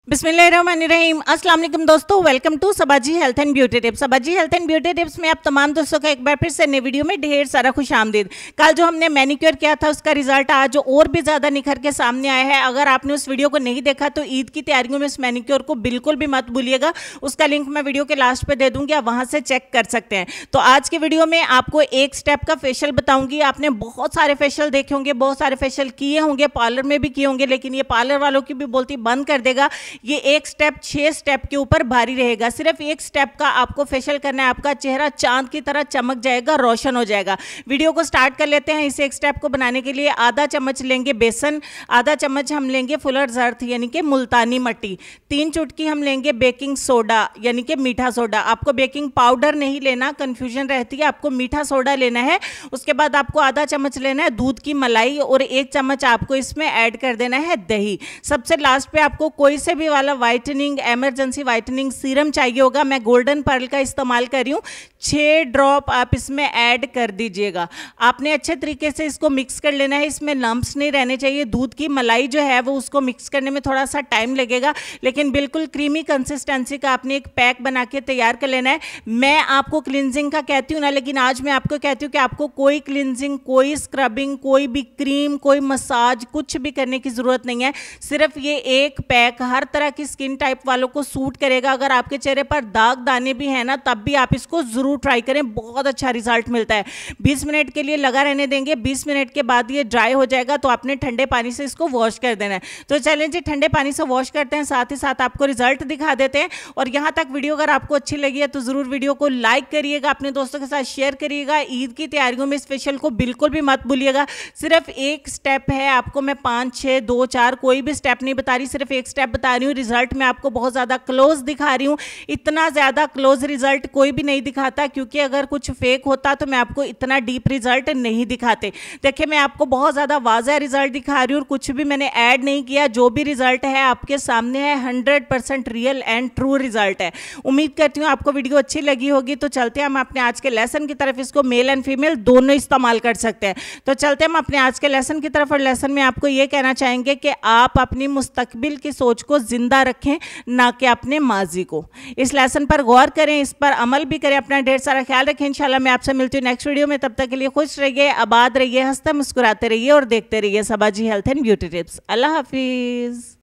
बिस्मिल्लाहिर्रहमानिर्रहीम। अस्सलाम वालेकुम दोस्तों, welcome to Sabaji health and beauty tips. Sabaji health and beauty tips में आप तमाम दोस्तों का एक बार फिर से नए वीडियो में ढेर सारा खुशामदीद। कल जो हमने मैनिक्योर किया था उसका रिजल्ट आज और भी ज़्यादा निखर के सामने आया है। अगर आपने उस वीडियो को नहीं देखा तो ईद की तैयारियों में उस मैनिक्योर को बिल्कुल भी मत भूलिएगा। उसका लिंक मैं वीडियो के लास्ट पर दे दूँगी, आप वहाँ से चेक कर सकते हैं। तो आज के वीडियो में आपको एक स्टेप का फेशियल बताऊँगी। आपने बहुत सारे फेशियल देखे होंगे, बहुत सारे फेशियल किए होंगे, पार्लर में भी किए होंगे, लेकिन ये पार्लर वालों की भी बोलती बंद कर देगा। ये एक स्टेप 6 स्टेप के ऊपर भारी रहेगा। सिर्फ एक स्टेप का आपको फेशियल करना है, आपका चेहरा चांद की तरह चमक जाएगा, रोशन हो जाएगा। वीडियो को स्टार्ट कर लेते हैं। इस एक स्टेप को बनाने के लिए आधा चम्मच लेंगे बेसन, आधा चम्मच हम लेंगे फुलर्स अर्थ यानी कि मुल्तानी मट्टी, 3 चुटकी हम लेंगे बेकिंग सोडा यानी कि मीठा सोडा। आपको बेकिंग पाउडर नहीं लेना, कंफ्यूजन रहती है, आपको मीठा सोडा लेना है। उसके बाद आपको आधा चम्मच लेना है दूध की मलाई और 1 चम्मच आपको इसमें ऐड कर देना है दही। सबसे लास्ट पे आपको कोई से भी वाला वाइटनिंग इमरजेंसी वाइटनिंग सीरम चाहिए होगा। मैं गोल्डन पर्ल का इस्तेमाल कर रही हूँ। 6 ड्रॉप आप इसमें ऐड कर दीजिएगा। आपने अच्छे तरीके से इसको मिक्स कर लेना है, इसमें लम्प्स नहीं रहने चाहिए। दूध की मलाई जो है वो उसको मिक्स करने में थोड़ा सा टाइम लगेगा, लेकिन बिल्कुल क्रीमी कंसिस्टेंसी का आपने एक पैक बना के तैयार कर लेना है। मैं आपको क्लिनजिंग का कहती हूँ ना, लेकिन आज मैं आपको कहती हूँ कि आपको कोई क्लिनजिंग, कोई स्क्रबिंग, कोई भी क्रीम, कोई मसाज, कुछ भी करने की ज़रूरत नहीं है। सिर्फ ये एक पैक हर तरह की स्किन टाइप वालों को सूट करेगा। अगर आपके चेहरे पर दाग दाने भी हैं ना, तब भी आप इसको जरूर ट्राई करें, बहुत अच्छा रिजल्ट मिलता है। 20 मिनट के लिए लगा रहने देंगे। 20 मिनट के बाद ये ड्राई हो जाएगा तो आपने ठंडे पानी से इसको वॉश कर देना है। तो चलें जी, ठंडे पानी से वॉश करते हैं, साथ ही साथ आपको रिजल्ट दिखा देते हैं। और यहाँ तक वीडियो अगर आपको अच्छी लगी है तो जरूर वीडियो को लाइक करिएगा, अपने दोस्तों के साथ शेयर करिएगा। ईद की तैयारियों में इस फेशियल को बिल्कुल भी मत भूलिएगा। सिर्फ एक स्टेप है, आपको मैं 5, 6, 2, 4 कोई भी स्टेप नहीं बता रही, सिर्फ एक स्टेप बता रही हूँ। रिजल्ट में आपको बहुत ज़्यादा क्लोज दिखा रही हूँ। इतना ज़्यादा क्लोज रिजल्ट कोई भी नहीं दिखाता, क्योंकि अगर कुछ फेक होता तो मैं आपको इतना डीप रिजल्ट नहीं दिखाते। देखिए, मैं आपको बहुत ज़्यादा वाज़ह रिजल्ट दिखा रही हूँ और कुछ भी मैंने ऐड नहीं किया। जो भी रिजल्ट है आपके सामने है, 100% रियल एंड ट्रू रिजल्ट है। उम्मीद करती हूँ आपको वीडियो अच्छी लगी होगी। तो चलते हैं हम अपने आज के लेसन की तरफ। इसको मेल एंड फीमेल दोनों इस्तेमाल कर सकते हैं। तो चलते हैं हम अपने आज के लेसन की तरफ। और लेसन में आपको ये कहना चाहेंगे कि आप अपनी मुस्तकबिल की सोच को जिंदा रखें, ना कि अपने माजी को। इस लेसन पर गौर करें, इस पर अमल भी करें, अपना ढेर सारा ख्याल रखें। इंशाल्लाह मैं आपसे मिलती हूँ नेक्स्ट वीडियो में। तब तक के लिए खुश रहिए, आबाद रहिए, हंसते मुस्कुराते रहिए और देखते रहिए Sabaji health and beauty tips. अल्लाह हाफिज।